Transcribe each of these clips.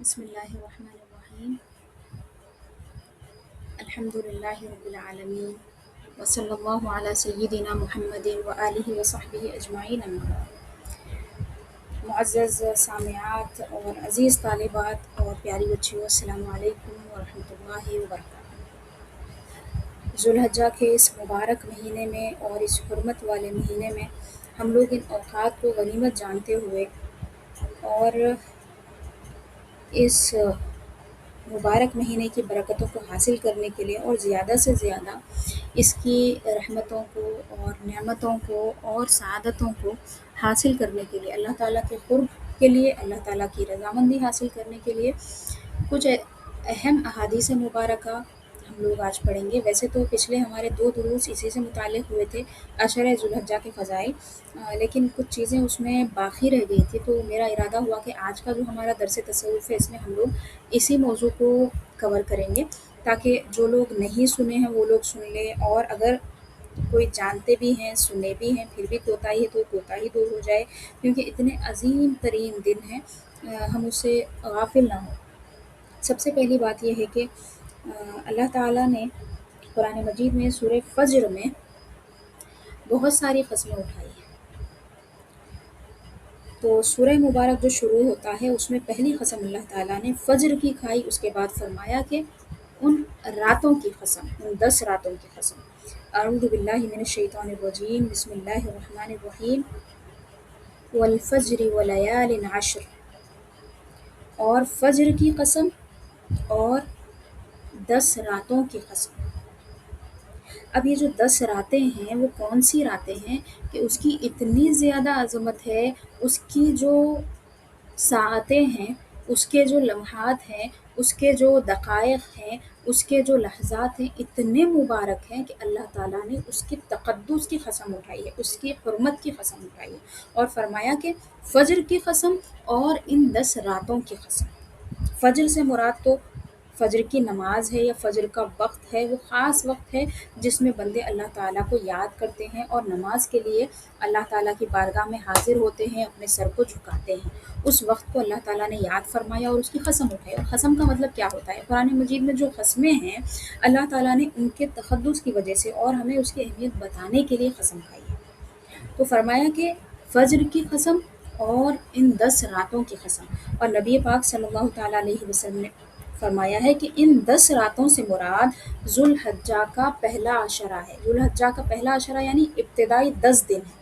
بسم الله الرحمن الرحيم. الحمد لله رب العالمين، وصلى الله على سيدنا محمد وآله وصحبه أجمعين. أما بعد. معزز سامعات اور عزیز طالبات اور پیاری بچیوں، السلام علیکم ورحمۃ اللہ وبرکاتہ۔ ذوالحجہ کے اس مبارک مہینے میں اور اس حرمت والے مہینے میں ہم لوگ ان اوقات کو غنیمت جانتے ہوئے اور اس مبارک مہینے کی برکتوں کو حاصل کرنے کے لیے اور زیادہ سے زیادہ اس کی رحمتوں کو اور نعمتوں کو اور سعادتوں کو حاصل کرنے کے لیے، اللہ تعالیٰ کے قرب کے لیے، اللہ تعالیٰ کی رضامندی حاصل کرنے کے لیے کچھ اہم احادیث مبارکہ ہم لوگ آج پڑھیں گے۔ ویسے تو پچھلے ہمارے 2 دروس اسی سے متعلق ہوئے تھے، عشرہ ذوالحجہ کے فضائل، لیکن کچھ چیزیں اس میں باقی رہ گئی تھی، تو میرا ارادہ ہوا کہ آج کا جو ہمارا درس تصوف ہے اس میں ہم لوگ اسی موضوع کو کور کریں گے، تاکہ جو لوگ نہیں سنے ہیں وہ لوگ سن لیں، اور اگر کوئی جانتے بھی ہیں، سنے بھی ہیں، پھر بھی کوتاہی ہے تو کوتاہی دور ہو جائے، کیونکہ اتنے عظیم ترین دن ہیں، ہم اس سے غافل نہ ہوں۔ سب سے پہلی بات یہ ہے کہ اللہ تعالیٰ نے قرآن مجید میں سورہ فجر میں بہت ساری قسمیں اٹھائی ہیں۔ تو سورہ مبارک جو شروع ہوتا ہے اس میں پہلی قسم اللہ تعالیٰ نے فجر کی کھائی، اس کے بعد فرمایا کہ ان راتوں کی قسم، ان 10 راتوں کی قسم۔ اعوذ باللہ من الشیطان الرجیم، بسم اللہ الرحمن الرحیم، والفجر ولیال عشر، اور فجر کی قسم اور 10 راتوں کی قسم۔ اب یہ جو 10 راتیں ہیں وہ کون سی راتیں ہیں کہ اس کی اتنی زیادہ عظمت ہے، اس کی جو ساعتیں ہیں، اس کے جو لمحات ہیں، اس کے جو دقائق ہیں، اس کے جو لحظات ہیں، اتنے مبارک ہیں کہ اللہ تعالیٰ نے اس کی تقدس کی قسم اٹھائی ہے، اس کی حرمت کی قسم اٹھائی ہے، اور فرمایا کہ فجر کی قسم اور ان 10 راتوں کی قسم۔ فجر سے مراد تو فجر کی نماز ہے یا فجر کا وقت ہے، وہ خاص وقت ہے جس میں بندے اللہ تعالیٰ کو یاد کرتے ہیں اور نماز کے لیے اللہ تعالیٰ کی بارگاہ میں حاضر ہوتے ہیں، اپنے سر کو جھکاتے ہیں۔ اس وقت کو اللہ تعالیٰ نے یاد فرمایا اور اس کی قسم اٹھائی۔ اور قسم کا مطلب کیا ہوتا ہے؟ قرآن مجید میں جو قسمیں ہیں اللہ تعالیٰ نے ان کے تقدس کی وجہ سے اور ہمیں اس کی اہمیت بتانے کے لیے قسم کھائی ہے۔ تو فرمایا کہ فجر کی قسم اور ان 10 راتوں کی قسم، اور نبی پاک صلی اللہ تعالیٰ علیہ وسلم نے فرمایا ہے کہ ان 10 راتوں سے مراد ذوالحجہ کا پہلا عشرہ ہے۔ ذوالحجہ کا پہلا عشرہ یعنی ابتدائی 10 دن ہے۔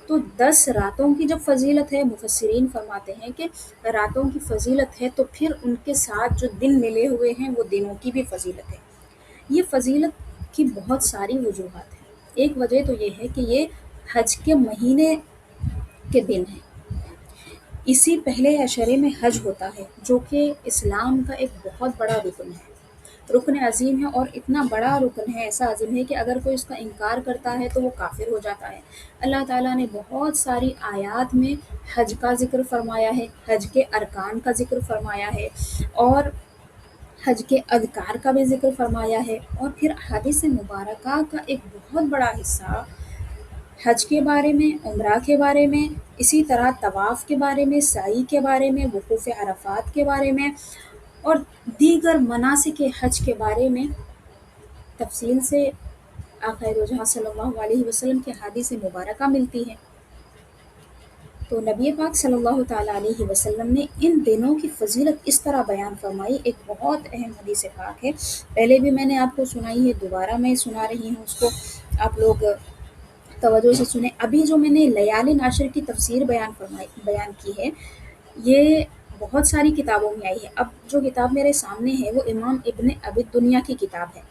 تو 10 راتوں کی جب فضیلت ہے، مفسرین فرماتے ہیں کہ راتوں کی فضیلت ہے تو پھر ان کے ساتھ جو دن ملے ہوئے ہیں وہ دنوں کی بھی فضیلت ہے۔ یہ فضیلت کی بہت ساری وجوہات ہیں۔ ایک وجہ تو یہ ہے کہ یہ حج کے مہینے کے دن ہیں۔ اسی پہلے عشرے میں حج ہوتا ہے، جو کہ اسلام کا ایک بہت بڑا رکن ہے، رکن عظیم ہے، اور اتنا بڑا رکن ہے، ایسا عظیم ہے کہ اگر کوئی اس کا انکار کرتا ہے تو وہ کافر ہو جاتا ہے۔ اللہ تعالیٰ نے بہت ساری آیات میں حج کا ذکر فرمایا ہے، حج کے ارکان کا ذکر فرمایا ہے، اور حج کے اذکار کا بھی ذکر فرمایا ہے، اور پھر احادیث مبارکہ کا ایک بہت بڑا حصہ حج کے بارے میں، عمرہ کے بارے میں، اسی طرح طواف کے بارے میں، سعی کے بارے میں، وقوف عرفات کے بارے میں، اور دیگر مناسک حج کے بارے میں تفصیل سے آقا دو جہاں صلی اللہ علیہ وسلم کے احادیث مبارکہ ملتی ہے۔ تو نبی پاک صلی اللہ تعالیٰ علیہ وسلم نے ان دنوں کی فضیلت اس طرح بیان فرمائی، ایک بہت اہم حدیث پاک ہے، پہلے بھی میں نے آپ کو سنائی ہے، دوبارہ میں سنا رہی ہوں، اس کو آپ لوگ توجہ سے سنیں۔ ابھی جو میں نے لیال عشر کی تفسیر بیان کی ہے، یہ بہت ساری کتابوں میں آئی ہے۔ اب جو کتاب میرے سامنے ہے وہ امام ابن ابی دنیا کی کتاب ہے۔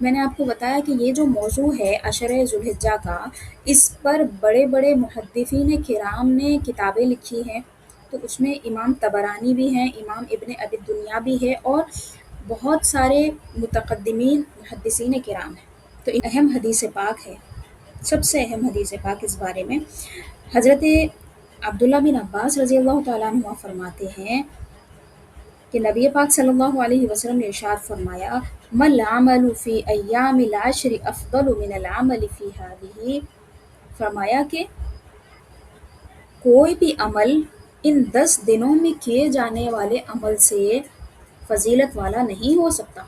میں نے آپ کو بتایا کہ یہ جو موضوع ہے عشرہ ذوالحجہ کا، اس پر بڑے بڑے محدثین کرام نے کتابیں لکھی ہیں، تو اس میں امام طبرانی بھی ہیں، امام ابن ابی دنیا بھی ہے، اور بہت سارے متقدمین محدثین کرام ہیں۔ تو اہم حدیث پاک ہے، سب سے اہم حدیث پاک اس بارے میں حضرت عبداللہ بن عباس رضی اللہ تعالیٰ عنہ فرماتے ہیں کہ نبی پاک صلی اللہ علیہ وسلم نے ارشاد فرمایا، مَا الْعَمَلُ فِي أَيَّامِ الْعَشْرِ أَفْضَلُ مِنَ الْعَمَلِ فِي هَٰذِهِ، فرمایا کہ کوئی بھی عمل ان 10 دنوں میں کیے جانے والے عمل سے فضیلت والا نہیں ہو سکتا۔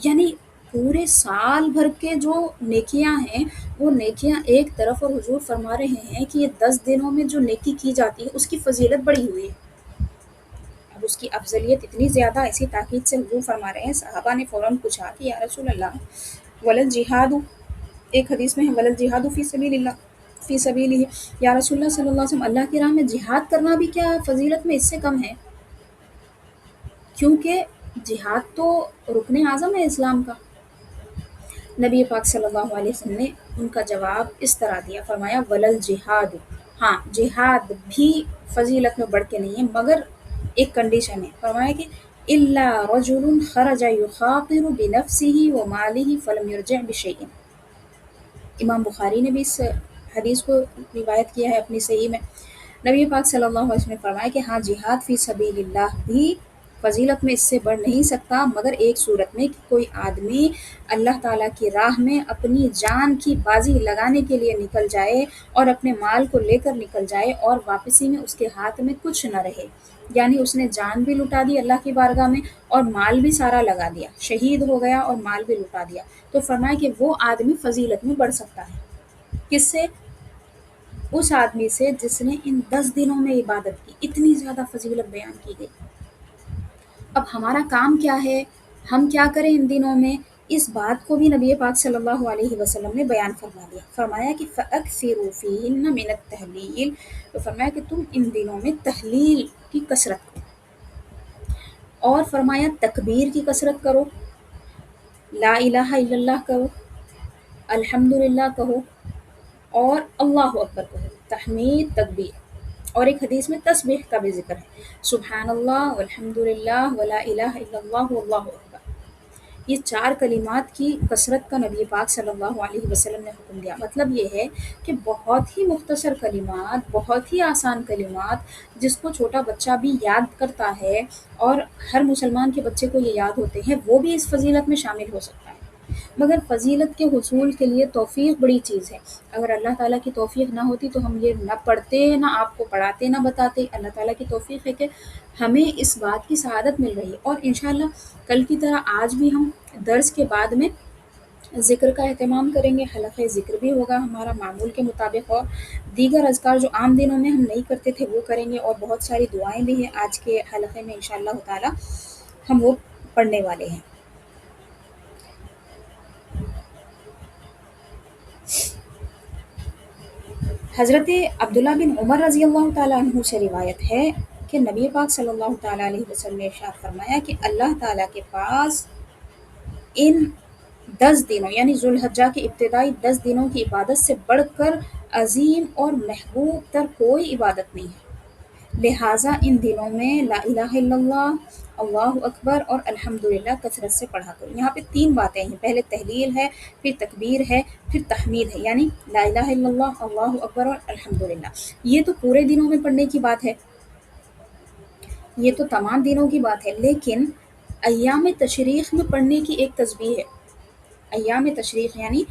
یعنی پورے سال بھر کے جو نیکیاں ہیں وہ نیکیاں ایک طرف، اور حضور فرما رہے ہیں کہ یہ 10 دنوں میں جو نیکی کی جاتی ہے اس کی فضیلت بڑی ہوئی ہے۔ اب اس کی افضلیت اتنی زیادہ، ایسی تاکید سے حضور فرما رہے ہیں، صحابہ نے فوراً پوچھا کہ یا رسول اللہ ولل جہاد، ایک حدیث میں ہے ولل جہاد فی سبیل اللہ، فی سبیلہ، یا رسول اللہ صلی اللہ علیہ وسلم اللہ کی راہ میں جہاد کرنا بھی کیا فضیلت میں اس سے کم ہے؟ کیونکہ جہاد تو رکن اعظم ہے اسلام کا۔ نبی پاک صلی اللہ علیہ وسلم نے ان کا جواب اس طرح دیا، فرمایا ولل جہاد، ہاں جہاد بھی فضیلت میں بڑھ کے نہیں ہے، مگر ایک کنڈیشن ہے، فرمایا کہ الا رجل خرج یخاطر بنفسه وماله فلم یرجع بشیء۔ امام بخاری نے بھی اس حدیث کو روایت کیا ہے اپنی صحیح میں۔ نبی پاک صلی اللہ علیہ وسلم نے فرمایا کہ ہاں جہاد فی سبیل اللہ بھی فضیلت میں اس سے بڑھ نہیں سکتا، مگر ایک صورت میں کہ کوئی آدمی اللہ تعالیٰ کی راہ میں اپنی جان کی بازی لگانے کے لیے نکل جائے اور اپنے مال کو لے کر نکل جائے اور واپسی میں اس کے ہاتھ میں کچھ نہ رہے، یعنی اس نے جان بھی لٹا دی اللہ کی بارگاہ میں اور مال بھی سارا لگا دیا، شہید ہو گیا اور مال بھی لٹا دیا، تو فرمایا کہ وہ آدمی فضیلت میں بڑھ سکتا ہے۔ کس سے؟ اس آدمی سے جس نے ان 10 دنوں میں عبادت کی، اتنی زیادہ فضیلت بیان کی گئی۔ اب ہمارا کام کیا ہے، ہم کیا کریں ان دنوں میں، اس بات کو بھی نبی پاک صلی اللہ علیہ وسلم نے بیان فرما دیا، فرمایا کہ فَأَكْثِرُوا فِيهِنَّ مِنَ التَّهْلِيلِ، تو فرمایا کہ تم ان دنوں میں تحلیل کی کثرت کرو، اور فرمایا تکبیر کی کثرت کرو، لا الہ الا اللہ کہو، الحمدللہ کہو، اور اللہ اکبر کہو، تحمید تکبیر، اور ایک حدیث میں تسبیح کا بھی ذکر ہے، سبحان اللہ والحمد للہ ولا الہ الا اللہ واللہ اکبر۔ یہ 4 کلمات کی کثرت کا نبی پاک صلی اللہ علیہ وسلم نے حکم دیا۔ مطلب یہ ہے کہ بہت ہی مختصر کلمات، بہت ہی آسان کلمات، جس کو چھوٹا بچہ بھی یاد کرتا ہے اور ہر مسلمان کے بچے کو یہ یاد ہوتے ہیں، وہ بھی اس فضیلت میں شامل ہو سکتا ہے۔ مگر فضیلت کے حصول کے لیے توفیق بڑی چیز ہے، اگر اللہ تعالیٰ کی توفیق نہ ہوتی تو ہم یہ نہ پڑھتے، نہ آپ کو پڑھاتے، نہ بتاتے۔ اللہ تعالیٰ کی توفیق ہے کہ ہمیں اس بات کی سعادت مل رہی ہے، اور انشاءاللہ کل کی طرح آج بھی ہم درس کے بعد میں ذکر کا اہتمام کریں گے، حلقہ ذکر بھی ہوگا ہمارا معمول کے مطابق، اور دیگر اذکار جو عام دنوں میں ہم نہیں کرتے تھے وہ کریں گے، اور بہت ساری دعائیں بھی ہیں آج کے حلقے میں انشاءاللہ تعالیٰ ہم وہ پڑھنے والے ہیں۔ حضرت عبداللہ بن عمر رضی اللہ تعالیٰ عنہ سے روایت ہے کہ نبی پاک صلی اللہ تعالیٰ علیہ وسلم نے ارشاد فرمایا کہ اللہ تعالیٰ کے پاس ان 10 دنوں یعنی ذوالحجہ کے ابتدائی 10 دنوں کی عبادت سے بڑھ کر عظیم اور محبوب تر کوئی عبادت نہیں ہے، لہٰذا ان دنوں میں لا الہ الا اللہ، اللہ اکبر اور الحمدللہ کثرت سے پڑھا کرو۔ یہاں پہ 3 باتیں ہیں، پہلے تحلیل ہے، پھر تکبیر ہے، پھر تحمید ہے، یعنی لا الہ الا اللہ، اللہ اکبر اور الحمدللہ۔ یہ تو پورے دنوں میں پڑھنے کی بات ہے، یہ تو تمام دنوں کی بات ہے، لیکن ایام تشریق میں پڑھنے کی ایک تسبیح ہے۔ ایام تشریق یعنی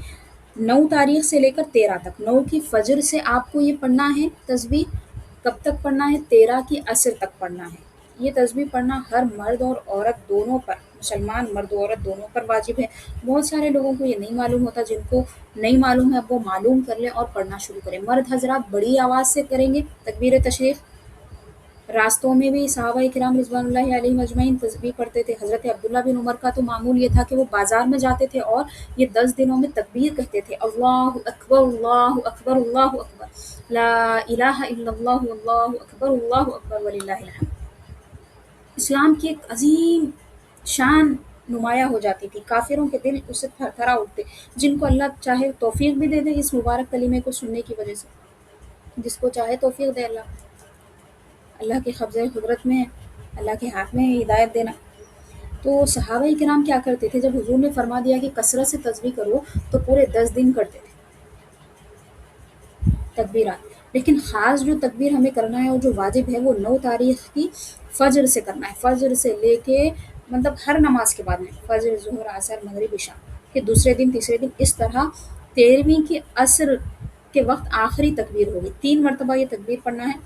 9 تاریخ سے لے کر 13 تک، 9 کی فجر سے آپ کو یہ پڑھنا ہے تسبیح، کب تک پڑھنا ہے؟ 13 کی عصر تک پڑھنا ہے۔ یہ تسبیح پڑھنا ہر مرد اور عورت دونوں پر، مسلمان مرد و عورت دونوں پر واجب ہے۔ بہت سارے لوگوں کو یہ نہیں معلوم ہوتا، جن کو نہیں معلوم ہے اب وہ معلوم کر لیں اور پڑھنا شروع کریں۔ مرد حضرات بڑی آواز سے کریں گے تکبیر تشریق، راستوں میں بھی صحابہ کرام رضوان اللہ علیہم اجمعین تسبیح پڑھتے تھے۔ حضرت عبداللہ بن عمر کا تو معمول یہ تھا کہ وہ بازار میں جاتے تھے اور یہ 10 دنوں میں تکبیر کہتے تھے، اللہ اکبر اللہ اکبر اللہ اکبر، لا الہ الا اللہ اللہ اکبر اللہ اکبر وللہ الحمد۔ اسلام کی ایک عظیم شان نمایاں ہو جاتی تھی، کافروں کے دل اس سے تھر تھرا اٹھتے، جن کو اللہ چاہے توفیق بھی دے دے اس مبارک کلمے کو سننے کی وجہ سے، جس کو چاہے توفیق دے اللہ، اللہ کے قبضۂ قدرت میں ہے، اللہ کے ہاتھ میں ہے ہدایت دینا۔ تو صحابہ کرام کیا کرتے تھے، جب حضور نے فرما دیا کہ کثرت سے تسبیح کرو تو پورے 10 دن کرتے تھے تکبیرات، لیکن خاص جو تکبیر ہمیں کرنا ہے اور جو واجب ہے وہ 9 تاریخ کی فجر سے کرنا ہے، فجر سے لے کے مطلب ہر نماز کے بعد میں، فجر، ظہر، عصر، مغرب، عشاء، پھر دوسرے دن، تیسرے دن، اس طرح 13ویں کی عصر کے وقت آخری تکبیر ہوگی، 3 مرتبہ یہ تکبیر پڑھنا ہے،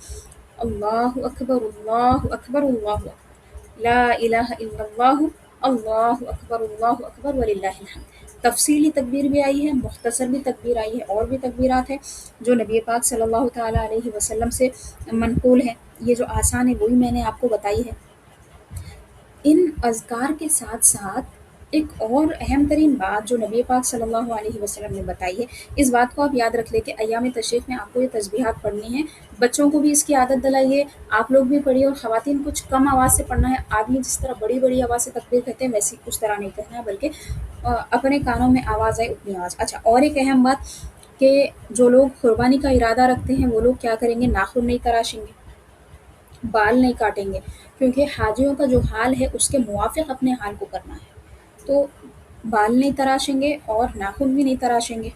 اللہ اکبر اللہ اکبر اللہ اکبر، لا الہ الا اللہ، اللہ اکبر وللہ الحمد۔ تفصیلی تکبیر بھی آئی ہے، مختصر بھی تکبیر آئی ہے، اور بھی تکبیرات ہیں جو نبی پاک صلی اللہ تعالیٰ علیہ وسلم سے منقول ہے۔ یہ جو آسان ہے وہی میں نے آپ کو بتائی ہے۔ ان اذکار کے ساتھ ساتھ ایک اور اہم ترین بات جو نبی پاک صلی اللہ علیہ وسلم نے بتائی ہے، اس بات کو آپ یاد رکھ لیں کہ ایام تشریق میں آپ کو یہ تسبیحات پڑھنی ہیں۔ بچوں کو بھی اس کی عادت دلائیے، آپ لوگ بھی پڑھیے، اور خواتین کچھ کم آواز سے پڑھنا ہے۔ آدمی جس طرح بڑی بڑی آواز سے تکبیر کہتے ہیں ویسی اس طرح نہیں کہنا ہے، بلکہ اپنے کانوں میں آواز آئے اتنی آواز۔ اچھا، اور ایک اہم بات کہ جو لوگ قربانی کا ارادہ رکھتے ہیں وہ لوگ کیا کریں گے، ناخن نہیں تراشیں گے، بال نہیں کاٹیں گے، کیونکہ حاجیوں کا جو حال ہے اس کے موافق اپنے حال کو کرنا ہے۔ تو بال نہیں تراشیں گے اور ناخن بھی نہیں تراشیں گے،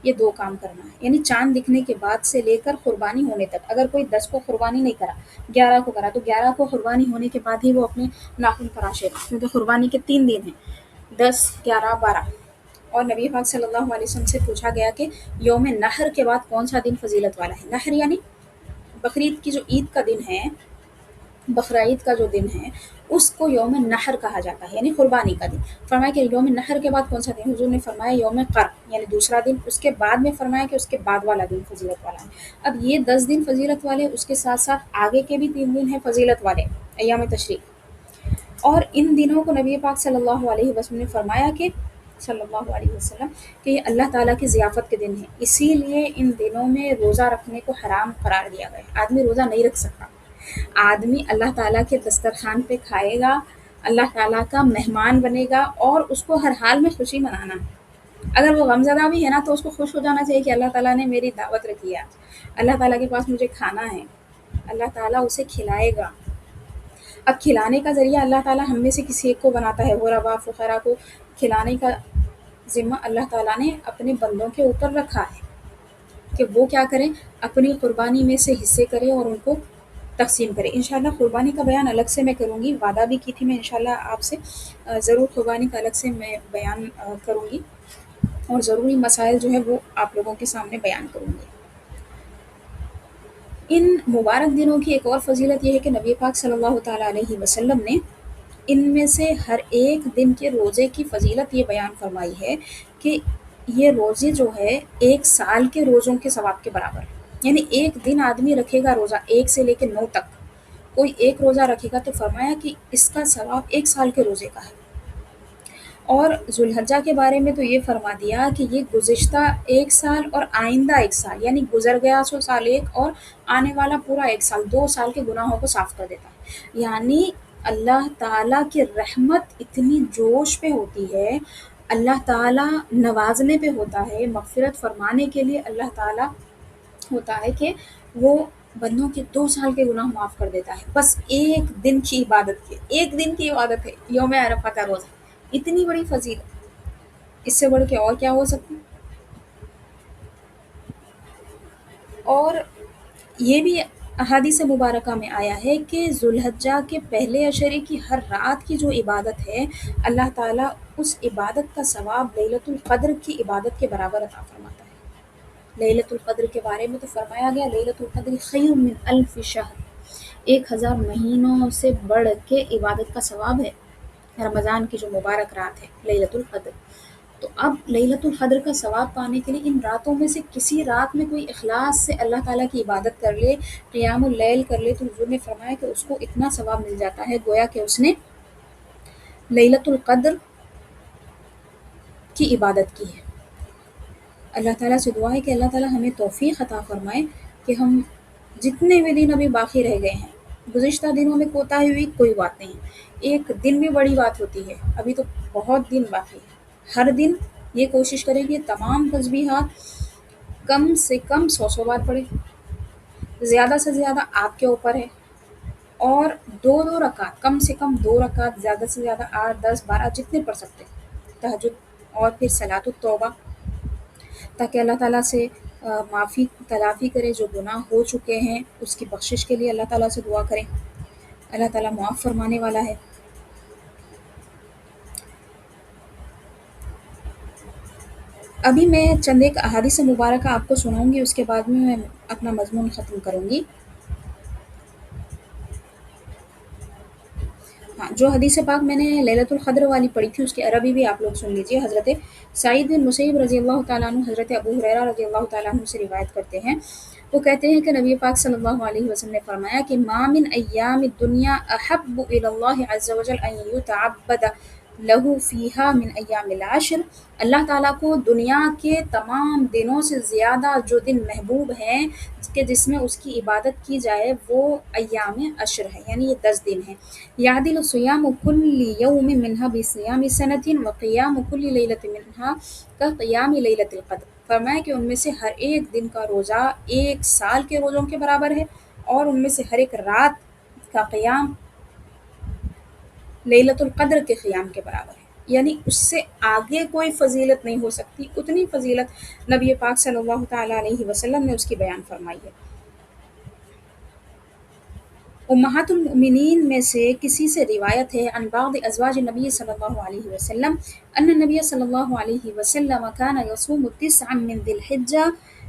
یہ دو کام کرنا ہے، یعنی چاند دکھنے کے بعد سے لے کر قربانی ہونے تک۔ اگر کوئی 10 کو قربانی نہیں کرا، 11 کو کرا، تو 11 کو قربانی ہونے کے بعد ہی وہ اپنے ناخن تراشے گا، کیونکہ قربانی کے 3 دن ہیں، 10، 11، 12۔ اور نبی پاک صلی اللہ علیہ وسلم سے پوچھا گیا کہ یوم نحر کے بعد کون سا دن فضیلت والا ہے؟ نحر یعنی بقرعید کی جو عید کا دن ہے، بقرعید کا جو دن ہے اس کو یوم نحر کہا جاتا ہے، یعنی قربانی کا دن۔ فرمایا کہ یوم نحر کے بعد کون سا دن؟ حضور نے فرمایا یوم قر، یعنی دوسرا دن۔ اس کے بعد میں فرمایا کہ اس کے بعد والا دن فضیلت والا ہے۔ اب یہ 10 دن فضیلت والے، اس کے ساتھ ساتھ آگے کے بھی 3 دن ہیں فضیلت والے، ایام تشریق۔ اور ان دنوں کو نبی پاک صلی اللہ علیہ وسلم نے فرمایا کہ صلی اللہ علیہ وسلم کہ یہ اللہ تعالیٰ کی ضیافت کے دن ہیں، اسی لیے ان دنوں میں روزہ رکھنے کو حرام قرار دیا گیا ہے۔ آدمی روزہ نہیں رکھ سکتا، آدمی اللہ تعالیٰ کے دسترخوان پہ کھائے گا، اللہ تعالیٰ کا مہمان بنے گا، اور اس کو ہر حال میں خوشی منانا ہے۔ اگر وہ غمزدہ بھی ہے نا تو اس کو خوش ہو جانا چاہیے کہ اللہ تعالیٰ نے میری دعوت رکھی ہے، آج اللہ تعالیٰ کے پاس مجھے کھانا ہے، اللہ تعالیٰ اسے کھلائے گا۔ اب کھلانے کا ذریعہ اللہ تعالیٰ ہم میں سے کسی ایک کو بناتا ہے، غربا فقراء کو کھلانے کا ذمہ اللہ تعالیٰ نے اپنے بندوں کے اوپر رکھا ہے کہ وہ کیا کریں، اپنی قربانی میں سے حصے کریں اور ان کو تقسیم کریں۔ انشاءاللہ قربانی کا بیان الگ سے میں کروں گی، وعدہ بھی کی تھی میں انشاءاللہ آپ سے، ضرور قربانی کا الگ سے میں بیان کروں گی، اور ضروری مسائل جو ہے وہ آپ لوگوں کے سامنے بیان کروں گی۔ ان مبارک دنوں کی ایک اور فضیلت یہ ہے کہ نبی پاک صلی اللہ تعالیٰ علیہ وسلم نے ان میں سے ہر ایک دن کے روزے کی فضیلت یہ بیان فرمائی ہے کہ یہ روزے جو ہے 1 سال کے روزوں کے ثواب کے برابر ہے۔ یعنی ایک دن آدمی رکھے گا روزہ 1 سے لے کے 9 تک، کوئی ایک روزہ رکھے گا تو فرمایا کہ اس کا ثواب 1 سال کے روزے کا ہے۔ اور ذوالحجہ کے بارے میں تو یہ فرما دیا کہ یہ گزشتہ 1 سال اور آئندہ 1 سال، یعنی گزر گیا سو سال ایک، اور آنے والا پورا 1 سال، 2 سال کے گناہوں کو صاف کر دیتا ہے۔ یعنی اللہ تعالیٰ کی رحمت اتنی جوش پہ ہوتی ہے، اللہ تعالیٰ نوازنے پہ ہوتا ہے، مغفرت فرمانے کے لیے اللہ تعالیٰ ہوتا ہے کہ وہ بندوں کے 2 سال کے گناہ معاف کر دیتا ہے، بس ایک دن کی عبادت کے، ایک دن کی عبادت ہے یوم عرفہ کا روزہ۔ اتنی بڑی فضیلت، اس سے بڑھ کے اور کیا ہو سکتی؟ اور یہ بھی احادیث مبارکہ میں آیا ہے کہ ذوالحجہ کے پہلے عشرے کی ہر رات کی جو عبادت ہے، اللہ تعالیٰ اس عبادت کا ثواب لیلۃ القدر کی عبادت کے برابر عطا فرماتا ہے۔ لیلۃ القدر کے بارے میں تو فرمایا گیا لیلۃ القدر خیر من الف شہر، 1000 مہینوں سے بڑھ کے عبادت کا ثواب ہے رمضان کی جو مبارک رات ہے لیلۃ القدر۔ تو اب لیلۃ القدر کا ثواب پانے کے لیے ان راتوں میں سے کسی رات میں کوئی اخلاص سے اللہ تعالیٰ کی عبادت کر لے، قیام اللیل کر لے، تو حضور نے فرمایا کہ اس کو اتنا ثواب مل جاتا ہے گویا کہ اس نے لیلۃ القدر کی عبادت کی ہے۔ اللہ تعالیٰ سے دعا ہے کہ اللہ تعالیٰ ہمیں توفیق عطا فرمائے کہ ہم جتنے بھی دن ابھی باقی رہ گئے ہیں، گزشتہ دنوں میں کوتاہی ہوئی کوئی بات نہیں، ایک دن بھی بڑی بات ہوتی ہے، ابھی تو بہت دن باقی ہے۔ ہر دن یہ کوشش کریں کہ تمام تسبیحات کم سے کم 100 بار پڑھیں، زیادہ سے زیادہ آپ کے اوپر ہے، اور 2 رکعت، کم سے کم 2 رکعت، زیادہ سے زیادہ 8، 10، 12 جتنے پڑھ سکتے ہیں تہجد، اور پھر صلاۃ التوبہ، تاکہ اللہ تعالیٰ سے معافی تلافی کرے، جو گناہ ہو چکے ہیں اس کی بخشش کے لیے اللہ تعالیٰ سے دعا کریں، اللہ تعالیٰ معاف فرمانے والا ہے۔ ابھی میں چند ایک احادیث مبارکہ آپ کو سناؤں گی، اس کے بعد میں اپنا مضمون ختم کروں گی۔ ہاں، جو حدیث پاک میں نے لیلۃ القدر والی پڑھی تھی اس کی عربی بھی آپ لوگ سن لیجیے۔ حضرت سعید بن مسیب رضی اللہ تعالیٰ عنہ حضرت ابو ہریرہ رضی اللہ تعالیٰ عنہ سے روایت کرتے ہیں، وہ کہتے ہیں کہ نبی پاک صلی اللہ علیہ وسلم نے فرمایا کہ ما من ایام الدنیا احب الی اللہ عز وجل ان یتعبد لہ فیہا من ایام العشر، اللہ تعالیٰ کو دنیا کے تمام دنوں سے زیادہ جو دن محبوب ہیں کہ جس میں اس کی عبادت کی جائے وہ ایام عشر ہے، یعنی یہ 10 دن ہیں۔ یعدل صیام کل یوم منہا بصیام سنۃ وقیام کل لیلۃ منہا کقیام لیلۃ القدر، فرمایا کہ ان میں سے ہر ایک دن کا روزہ ایک سال کے روزوں کے برابر ہے، اور ان میں سے ہر ایک رات کا قیام لیلۃ القدر کے قیام کے برابر ہے، یعنی اس سے آگے کوئی فضیلت نہیں ہو سکتی، اتنی فضیلت نبی پاک صلی اللہ تعالیٰ علیہ وسلم نے اس کی بیان فرمائی ہے۔ امہات المؤمنین میں سے کسی سے روایت ہے عن بعض ازواج نبی صلی اللہ علیہ وسلم ان نبی صلی اللہ علیہ وسلم کان یصوم تسعا من ذی الحجہ،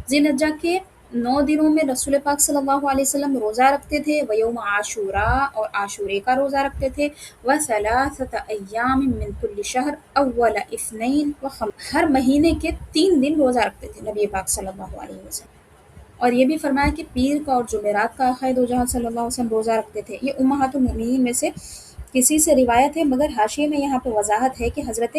ذی الحجہ کے 9 دنوں میں رسول پاک صلی اللہ علیہ وسلم روزہ رکھتے تھے، ویوم عاشوراء اور عاشورے کا روزہ رکھتے تھے، وثلاثۃ ایام من کل شہر اول اثنین وخمس، ہر مہینے کے 3 دن روزہ رکھتے تھے نبی پاک صلی اللہ علیہ وسلم، اور یہ بھی فرمایا کہ پیر کا اور جمعرات کا آقائے دو جہاں صلی اللہ علیہ وسلم روزہ رکھتے تھے۔ یہ امہات المؤمنین میں سے کسی سے روایت ہے، مگر حاشیے میں یہاں پہ وضاحت ہے کہ حضرت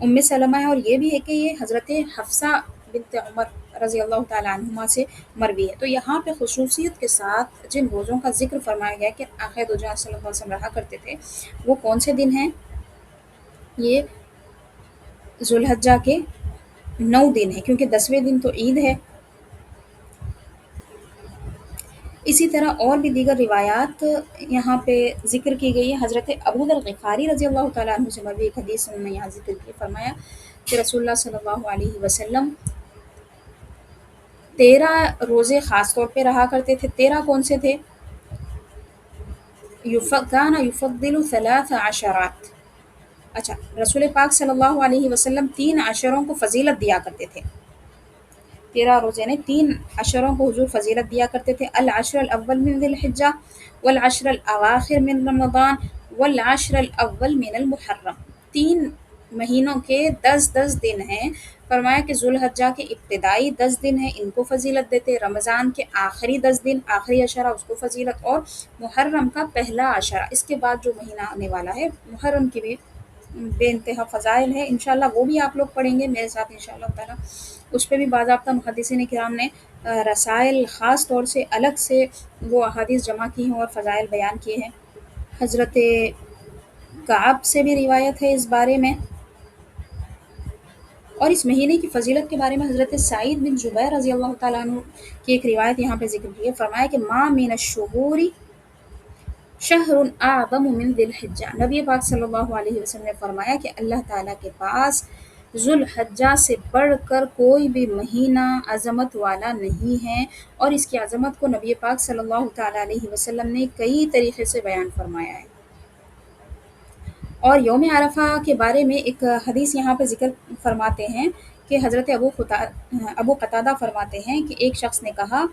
ام سلمہ ہے، اور یہ بھی ہے کہ یہ حضرت حفصہ بنت عمر رضی اللہ تعالیٰ عنہما سے مروی ہے۔ تو یہاں پہ خصوصیت کے ساتھ جن روزوں کا ذکر فرمایا گیا کہ آقائے دو جہاں صلی اللہ علیہ وسلم رہا کرتے تھے، وہ کون سے دن ہیں؟ یہ ذوالحجہ کے 9 دن ہیں، کیونکہ 10ویں دن تو عید ہے۔ اسی طرح اور بھی دیگر روایات یہاں پہ ذکر کی گئی ہے۔ حضرت ابو ذر غفاری رضی اللہ تعالیٰ عنہ سے مروی ایک حدیث میں یہاں ذکر کی، فرمایا کہ رسول اللہ صلی اللہ علیہ وسلم 13 روزے خاص طور پہ رہا کرتے تھے۔ 13 کون سے تھے؟ کان یفضل 3 عشرات، اچھا، رسول پاک صلی اللہ علیہ وسلم 3 عشروں کو فضیلت دیا کرتے تھے، 13 روزے نے 3 عشروں کو حضور فضیلت دیا کرتے تھے۔ العشر الاول من ذی الحجہ، والعشر الاواخر من رمضان، والعشر الاول من المحرم، 3 مہینوں کے 10 دن ہیں، فرمایا کہ ذوالحجہ کے ابتدائی 10 دن ہیں، ان کو فضیلت دیتے، رمضان کے آخری 10 دن آخری عشرہ اس کو فضیلت، اور محرم کا پہلا عشرہ اس کے بعد جو مہینہ آنے والا ہے محرم کی بھی بے انتہا فضائل ہے، انشاءاللہ وہ بھی آپ لوگ پڑھیں گے میرے ساتھ انشاءاللہ تعالیٰ، اس پہ بھی باضابطہ محدثین کرام نے رسائل خاص طور سے الگ سے وہ احادیث جمع کی ہیں اور فضائل بیان کیے ہیں۔ حضرت کعب سے بھی روایت ہے اس بارے میں، اور اس مہینے کی فضیلت کے بارے میں حضرت سعید بن جبیر رضی اللہ تعالیٰ عنہ کی ایک روایت یہاں پہ ذکر کی ہے، فرمایا کہ ما من الشہور شہر اعظم من ذی الحجہ، نبی پاک صلی اللہ علیہ وسلم نے فرمایا کہ اللہ تعالیٰ کے پاس ذوالحجہ سے بڑھ کر کوئی بھی مہینہ عظمت والا نہیں ہے، اور اس کی عظمت کو نبی پاک صلی اللہ تعالیٰ علیہ وسلم نے کئی طریقے سے بیان فرمایا ہے۔ اور یوم عرفہ کے بارے میں ایک حدیث یہاں پہ ذکر فرماتے ہیں کہ حضرت ابو قتادہ فرماتے ہیں کہ ایک شخص نے کہا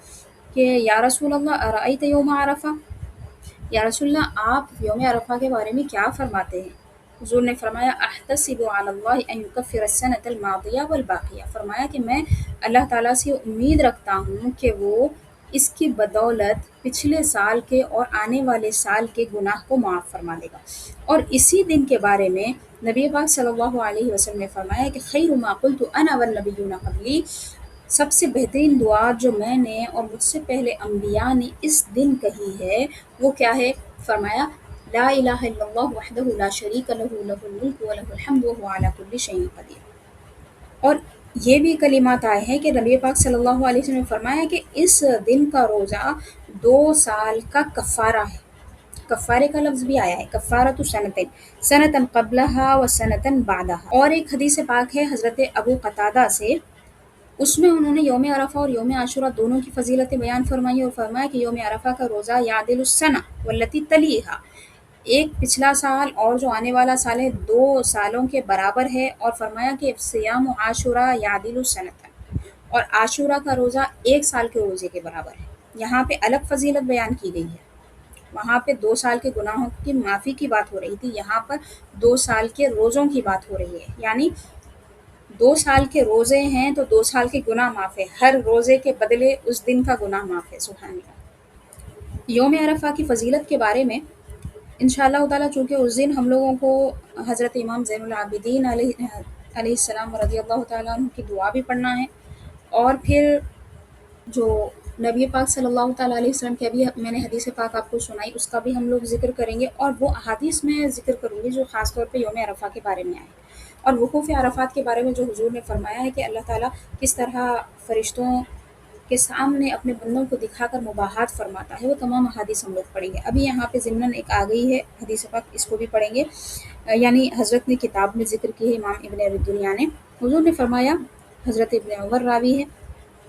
کہ یا رسول اللہ ارأیت یوم عرفہ، یا رسول اللہ آپ یوم عرفہ کے بارے میں کیا فرماتے ہیں؟ حضور نے فرمایا احتسب علی اللہ ان یکفر السنۃ الماضیہ والباقیہ، فرمایا کہ میں اللہ تعالیٰ سے امید رکھتا ہوں کہ وہ اس کی بدولت پچھلے سال کے اور آنے والے سال کے گناہ کو معاف فرما دے گا۔ اور اسی دن کے بارے میں نبی پاک صلی اللہ علیہ وسلم نے فرمایا کہ خیر ما قلت انا والنبیون قبلی، سب سے بہترین دعا جو میں نے اور مجھ سے پہلے انبیاء نے اس دن کہی ہے وہ کیا ہے؟ فرمایا لا الہ الا اللہ وحدہ لا شریک لہ لہ الملک ولہ الحمد وہو علی کل شیء قدیر۔ اور یہ بھی کلمات آئے ہیں کہ نبی پاک صلی اللہ علیہ وسلم نے فرمایا کہ اس دن کا روزہ 2 سال کا کفارہ ہے، کفارے کا لفظ بھی آیا ہے، کفارۃ سنتین، سنتن قبلہا و سنتن بعدہا۔ اور ایک حدیث پاک ہے حضرت ابو قتادہ سے، اس میں انہوں نے یوم عرفہ اور یوم عاشورہ دونوں کی فضیلتیں بیان فرمائی، اور فرمایا کہ یوم عرفہ کا روزہ یعدل السنہ والتی تلیہا، ایک پچھلا سال اور جو آنے والا سال ہے 2 سالوں کے برابر ہے، اور فرمایا کہ صیام عاشورہ یعدل السنۃ، اور عاشورہ کا روزہ 1 سال کے روزے کے برابر ہے۔ یہاں پہ الگ فضیلت بیان کی گئی ہے۔ وہاں پہ 2 سال کے گناہوں کی معافی کی بات ہو رہی تھی، یہاں پر 2 سال کے روزوں کی بات ہو رہی ہے، یعنی 2 سال کے روزے ہیں تو 2 سال کے گناہ معاف ہے، ہر روزے کے بدلے اس دن کا گناہ معاف ہے، سبحان اللہ۔ یوم عرفہ کی فضیلت کے بارے میں انشاءاللہ تعالیٰ، چونکہ اس دن ہم لوگوں کو حضرت امام زین العابدین علیہ السلام رضی اللہ تعالیٰ عنہ کی دعا بھی پڑھنا ہے، اور پھر جو نبی پاک صلی اللہ تعالیٰ علیہ وسلم کی ابھی میں نے حدیث پاک آپ کو سنائی، اس کا بھی ہم لوگ ذکر کریں گے، اور وہ احادیث میں ذکر کروں گی جو خاص طور پہ یوم عرفہ کے بارے میں آئے، اور وقوف عرفات کے بارے میں جو حضور نے فرمایا ہے کہ اللہ تعالیٰ کس طرح فرشتوں کے سامنے اپنے بندوں کو دکھا کر مباحات فرماتا ہے، وہ تمام احادیث ہم لوگ پڑھیں گے۔ ابھی یہاں پہ ضمناً ایک آ گئی ہے حدیث پاک، اس کو بھی پڑھیں گے۔ یعنی حضرت نے کتاب میں ذکر کی ہے، امام ابن ابی دنیا نے، حضور نے فرمایا، حضرت ابن عمر راوی ہے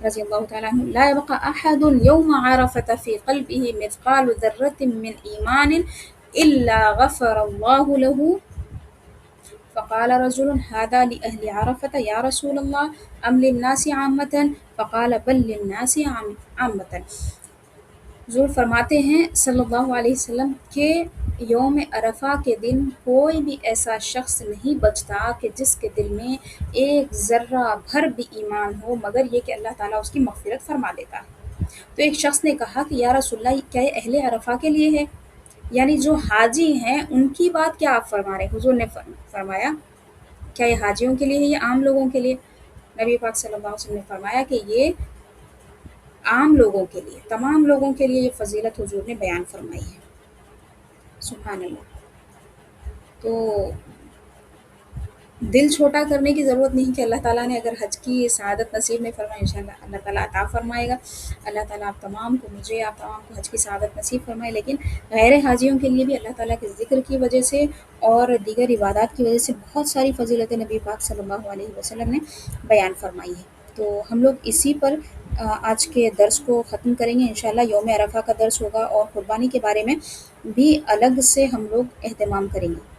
رضی اللہ تعالیٰ عنہ، لا يبقى أحد يوم عرفة في قلبه مثقال ذرة من إيمان إلا غفر الله له، فقال رجل هذا لأهل عرفة يا رسول الله أم للناس عامة؟ فقال بل للناس عامة۔ حضور فرماتے ہیں صلی اللہ علیہ وسلم کہ یوم عرفہ کے دن کوئی بھی ایسا شخص نہیں بچتا کہ جس کے دل میں ایک ذرہ بھر بھی ایمان ہو، مگر یہ کہ اللہ تعالیٰ اس کی مغفرت فرما دیتا ہے۔ تو ایک شخص نے کہا کہ یا رسول اللہ، کیا یہ اہل عرفہ کے لیے ہے؟ یعنی جو حاجی ہیں ان کی بات کیا آپ فرما رہے ہیں؟ حضور نے فرمایا کیا یہ حاجیوں کے لیے ہے یا عام لوگوں کے لیے؟ نبی پاک صلی اللہ علیہ وسلم نے فرمایا کہ یہ عام لوگوں کے لیے، تمام لوگوں کے لیے یہ فضیلت حضور نے بیان فرمائی ہے، سبحان اللہ۔ تو دل چھوٹا کرنے کی ضرورت نہیں کہ اللہ تعالیٰ نے اگر حج کی سعادت نصیب نہیں فرمائی، انشاءاللہ اللہ تعالیٰ عطا فرمائے گا۔ اللہ تعالیٰ آپ تمام کو، مجھے آپ تمام کو حج کی سعادت نصیب فرمائے، لیکن غیر حاجیوں کے لیے بھی اللہ تعالیٰ کے ذکر کی وجہ سے اور دیگر عبادات کی وجہ سے بہت ساری فضیلتیں نبی پاک صلی اللہ علیہ وسلم نے بیان فرمائی ہے۔ تو ہم لوگ اسی پر آج کے درس کو ختم کریں گے انشاءاللہ۔ یوم عرفہ کا درس ہوگا اور قربانی کے بارے میں بھی الگ سے ہم لوگ اہتمام کریں گے۔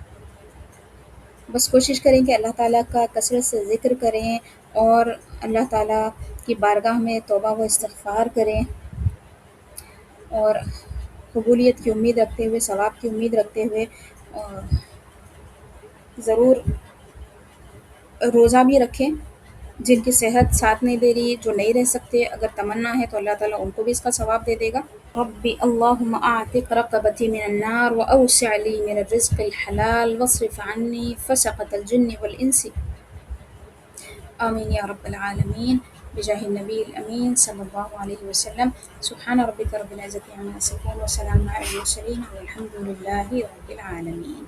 بس کوشش کریں کہ اللہ تعالیٰ کا کثرت سے ذکر کریں اور اللہ تعالیٰ کی بارگاہ میں توبہ و استغفار کریں، اور قبولیت کی امید رکھتے ہوئے، ثواب کی امید رکھتے ہوئے ضرور روزہ بھی رکھیں۔ جن کی صحت ساتھ نہیں دے رہی، جو نہیں رہ سکتے، اگر تمنا ہے تو اللہ تعالیٰ ان کو بھی اس کا ثواب دے دے گا۔ ربی اللہم اعتق رقبتی من النار واوسع لی من الرزق الحلال واصرف عنی فسقۃ الجن والانس، آمین یا رب العالمین، بجاہ النبی الامین صلی اللہ علیہ وسلم۔ سبحان ربک رب العزت عما یصفون وسلام علی المرسلین والحمد للہ رب العالمین۔